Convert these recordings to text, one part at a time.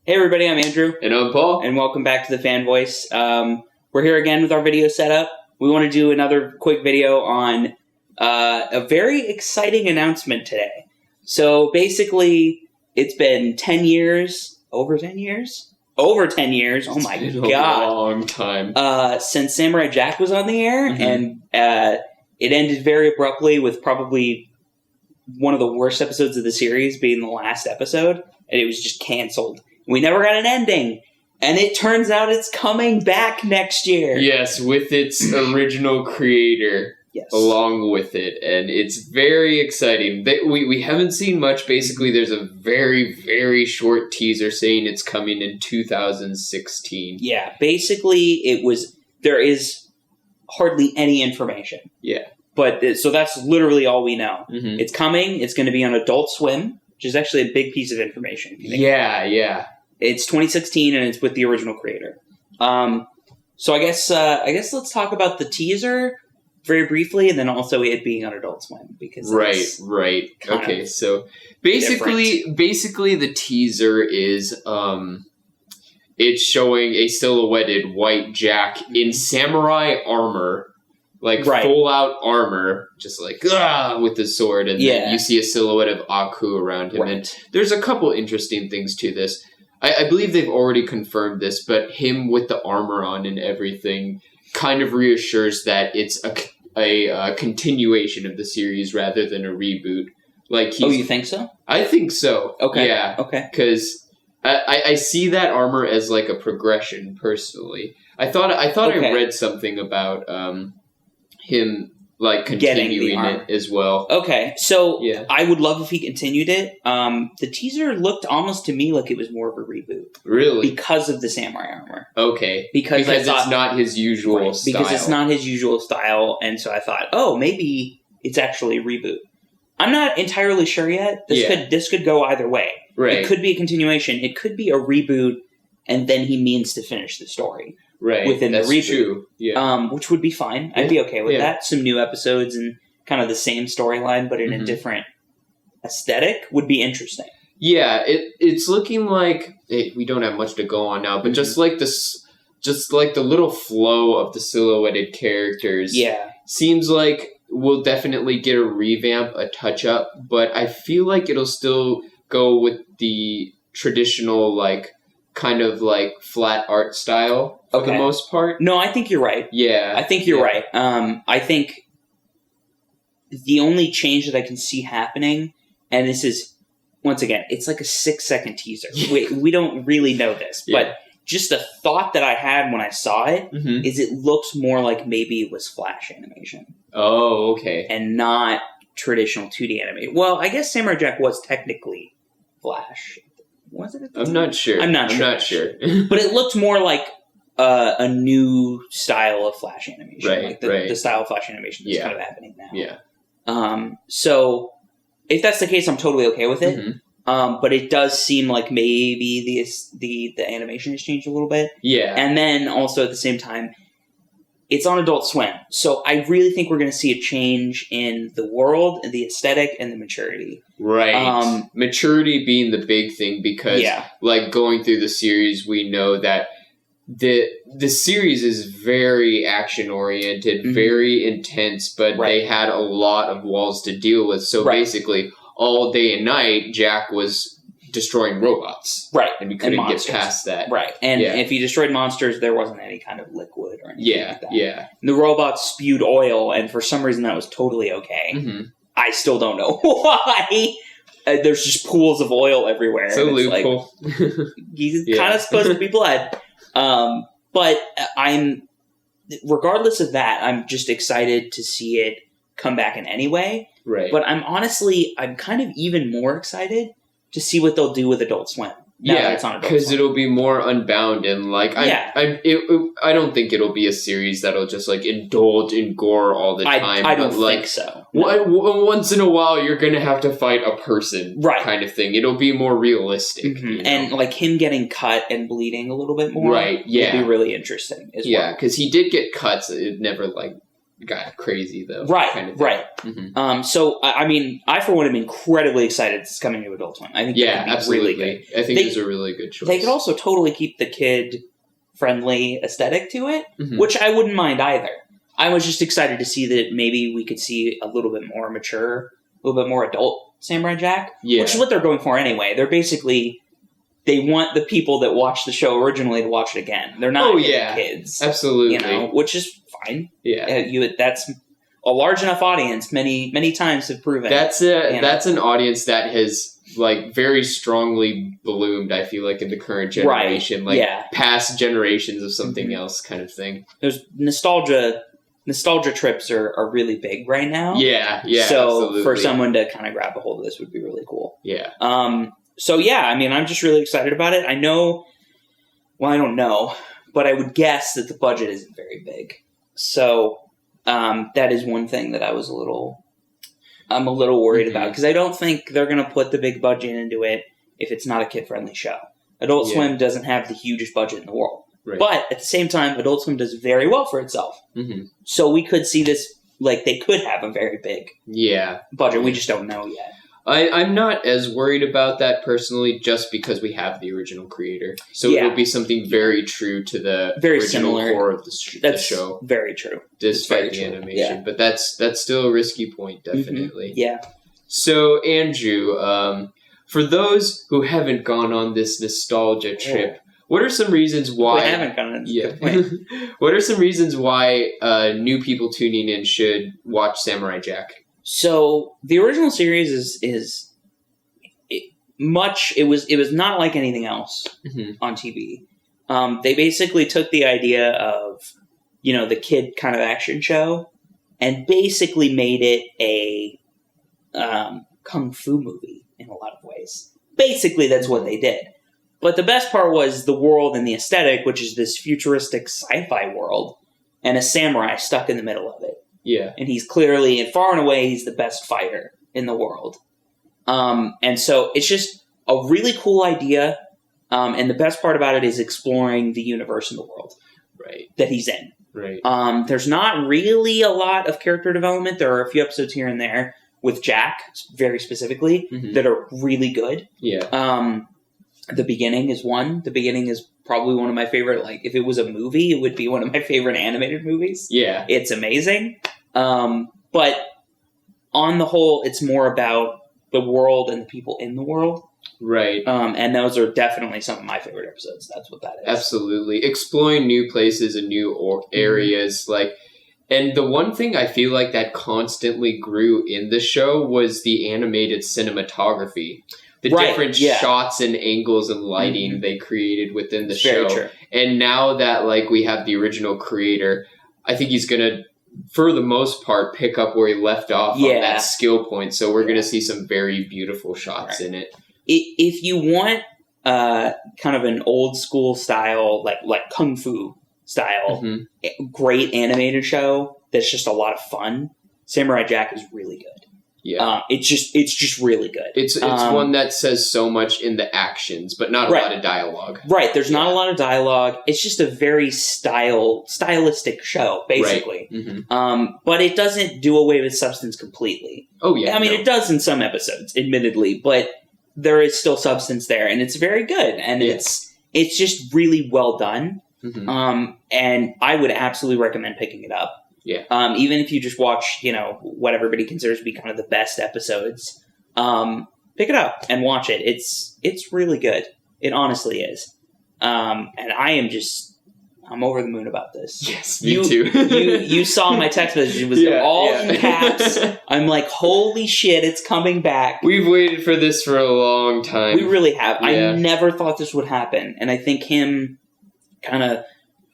Hey everybody, I'm Andrew. And I'm Paul. And welcome back to the Fan Voice. We're here again with our video setup. We want to do another quick video on a very exciting announcement today. So basically, it's been 10 years, over 10 years? Over 10 years, oh my god. A long time. Since Samurai Jack was on the air, and it ended very abruptly with probably one of the worst episodes of the series being the last episode, and it was just canceled. We never got an ending, and it turns out it's coming back next year. Yes, with its original creator along with it, and it's very exciting. We haven't seen much. Basically, there's a very, very short teaser saying it's coming in 2016. Yeah, basically, there is hardly any information. Yeah. But, so that's literally all we know. Mm-hmm. It's coming, it's going to be on Adult Swim, which is actually a big piece of information. Yeah. It's 2016, and it's with the original creator. So I guess let's talk about the teaser very briefly, and then also it being on Adult Swim, because right. Okay, so basically the teaser is it's showing a silhouetted white Jack in samurai armor. Full out armor, just with the sword, and then you see a silhouette of Aku around him. Right. And there's a couple interesting things to this. I believe they've already confirmed this, but him with the armor on and everything kind of reassures that it's a continuation of the series rather than a reboot. You think so? I think so. Okay. Yeah. Okay. Because I see that armor as like a progression. Personally, I thought I read something about him continuing it as well. Okay, so I would love if he continued it. The teaser looked almost to me like it was more of a reboot. Really? Because of the samurai armor. Okay. Because it's not his usual style. Because it's not his usual style, and so I thought, maybe it's actually a reboot. I'm not entirely sure yet. This could go either way. Right. It could be a continuation. It could be a reboot, and then he means to finish the story. Right, within that's the reboot, true. Yeah. Which would be fine. I'd be okay with that. Some new episodes and kind of the same storyline, but in a different aesthetic would be interesting. Yeah, it's looking like we don't have much to go on now, but just like the little flow of the silhouetted characters. Yeah, seems like we'll definitely get a revamp, a touch up, but I feel like it'll still go with the traditional kind of flat art style for the most part. No, I think you're right. Yeah. I think you're right. I think the only change that I can see happening, and this is, once again, it's like a 6-second teaser. We don't really know this, but just the thought that I had when I saw it is it looks more like maybe it was Flash animation. Oh, okay. And not traditional 2D animation. Well, I guess Samurai Jack was technically Flash. Was it? I'm not sure. I'm not sure. But it looked more like a new style of Flash animation. Right, the style of Flash animation that's kind of happening now. Yeah. So, if that's the case, I'm totally okay with it. But it does seem like maybe the animation has changed a little bit. Yeah. And then also at the same time, it's on Adult Swim. So I really think we're going to see a change in the world, and the aesthetic, and the maturity. Right. Maturity being the big thing, because going through the series, we know that the series is very action-oriented, very intense, but they had a lot of walls to deal with. So basically, all day and night, Jack was destroying robots. Right. And we couldn't get past that. Right. And if he destroyed monsters, there wasn't any kind of liquid or anything like that. Yeah. And the robots spewed oil, and for some reason that was totally okay. I still don't know why. There's just pools of oil everywhere. It's a loophole. He's kind of supposed to be blood. But regardless of that, I'm just excited to see it come back in any way. Right. But I'm kind of even more excited to see what they'll do with Adult Swim. Because it'll be more unbound, and I don't think it'll be a series that'll just indulge in gore all the time. I don't think so. No. Once in a while, you're gonna have to fight a person, kind of thing. It'll be more realistic, you know? And him getting cut and bleeding a little bit more, right? Yeah, would be really interesting as well. Yeah, because he did get cuts. It never got crazy though. Right, kind of thing. right. Mm-hmm. So I mean, I for one am incredibly excited it's coming to Adult Swim. I think yeah, be absolutely. really good. I think it's a really good choice. They could also totally keep the kid-friendly aesthetic to it, mm-hmm. which I wouldn't mind either. I was just excited to see that maybe we could see a little bit more mature, a little bit more adult Samurai Jack, which is what they're going for anyway. They're basically, they want the people that watched the show originally to watch it again. They're not kids. Absolutely. You know, which is fine. Yeah. That's a large enough audience, many times have proven. That's an audience that has like very strongly bloomed, I feel like, in the current generation. Right. Like past generations of something mm-hmm. else kind of thing. There's nostalgia trips are really big right now. Yeah, so absolutely. For someone to kind of grab a hold of this would be really cool. Yeah. So yeah, I mean, I'm just really excited about it. I don't know, but I would guess that the budget isn't very big. So that is one thing that I'm a little worried mm-hmm. about, because I don't think they're going to put the big budget into it if it's not a kid-friendly show. Adult Swim doesn't have the hugest budget in the world. Right. But at the same time, Adult Swim does very well for itself. Mm-hmm. So we could see this, like, they could have a very big budget. We just don't know yet. I'm not as worried about that personally, just because we have the original creator. So it'll be something very true to the original core of the show. Very true. Despite the animation. Yeah. But that's still a risky point, definitely. Mm-hmm. Yeah. So, Andrew, for those who haven't gone on this nostalgia trip, what are some reasons why... We haven't gone on this What are some reasons why new people tuning in should watch Samurai Jack? So the original series it was not like anything else mm-hmm. on TV. They basically took the idea of, the kid kind of action show and basically made it a kung fu movie in a lot of ways. Basically, that's what they did. But the best part was the world and the aesthetic, which is this futuristic sci-fi world, and a samurai stuck in the middle of it. Yeah. And he's clearly, and far and away, he's the best fighter in the world. And so it's just a really cool idea. And the best part about it is exploring the universe and the world that he's in. Right. There's not really a lot of character development. There are a few episodes here and there with Jack, very specifically, mm-hmm. that are really good. Yeah. The beginning is one. The beginning is probably one of my favorite, like, if it was a movie, it would be one of my favorite animated movies. Yeah. It's amazing. But on the whole, it's more about the world and the people in the world. Right. And those are definitely some of my favorite episodes. That's what that is. Absolutely. Exploring new places and new areas. Mm-hmm. And the one thing I feel like that constantly grew in the show was the animated cinematography. The different shots and angles and lighting mm-hmm. they created within the show. Very true. And now that we have the original creator, I think he's going to, for the most part, pick up where he left off on that skill point. So we're going to see some very beautiful shots in it. If you want kind of an old school style, like kung fu style, mm-hmm. great animated show that's just a lot of fun, Samurai Jack is really good. Yeah, it's just really good. It's one that says so much in the actions, but not a lot of dialogue. Right, there's not a lot of dialogue. It's just a very stylistic show, basically. Right. Mm-hmm. But it doesn't do away with substance completely. Oh yeah, I mean it does in some episodes, admittedly, but there is still substance there, and it's very good, and it's just really well done. Mm-hmm. And I would absolutely recommend picking it up. Yeah. Even if you just watch, what everybody considers to be kind of the best episodes, pick it up and watch it. It's really good. It honestly is. And I'm over the moon about this. Yes, me too. you saw my text message. It was all in caps. I'm like, holy shit, it's coming back. We've waited for this for a long time. We really have. Yeah. I never thought this would happen. And I think him kind of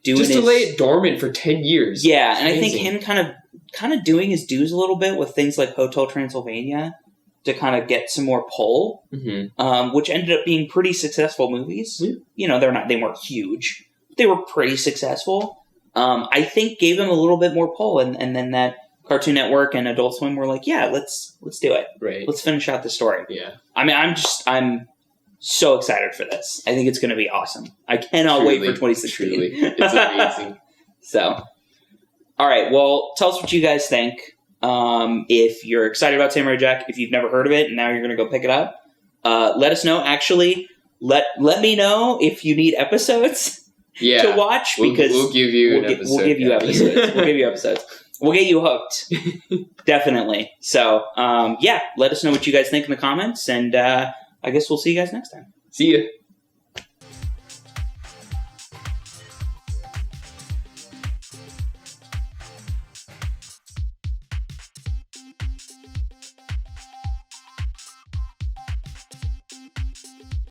just to lay it dormant for 10 years. Yeah, and I think him kind of doing his dues a little bit with things like Hotel Transylvania to kind of get some more pull, mm-hmm. Which ended up being pretty successful movies. Mm-hmm. They weren't huge. They were pretty successful. I think gave him a little bit more pull, and then that Cartoon Network and Adult Swim were like, yeah, let's do it. Right. Let's finish out the story. Yeah. I mean, I'm so excited for this. I think it's going to be awesome. I cannot wait for 2016. Truly. It's amazing. So, All right. Well, tell us what you guys think. If you're excited about Samurai Jack, if you've never heard of it, and now you're going to go pick it up, let us know. Actually, let me know if you need episodes to watch, because we'll give you an episode. We'll give you episodes. We'll give you episodes. We'll get you hooked. Definitely. So, let us know what you guys think in the comments, and I guess we'll see you guys next time. See ya.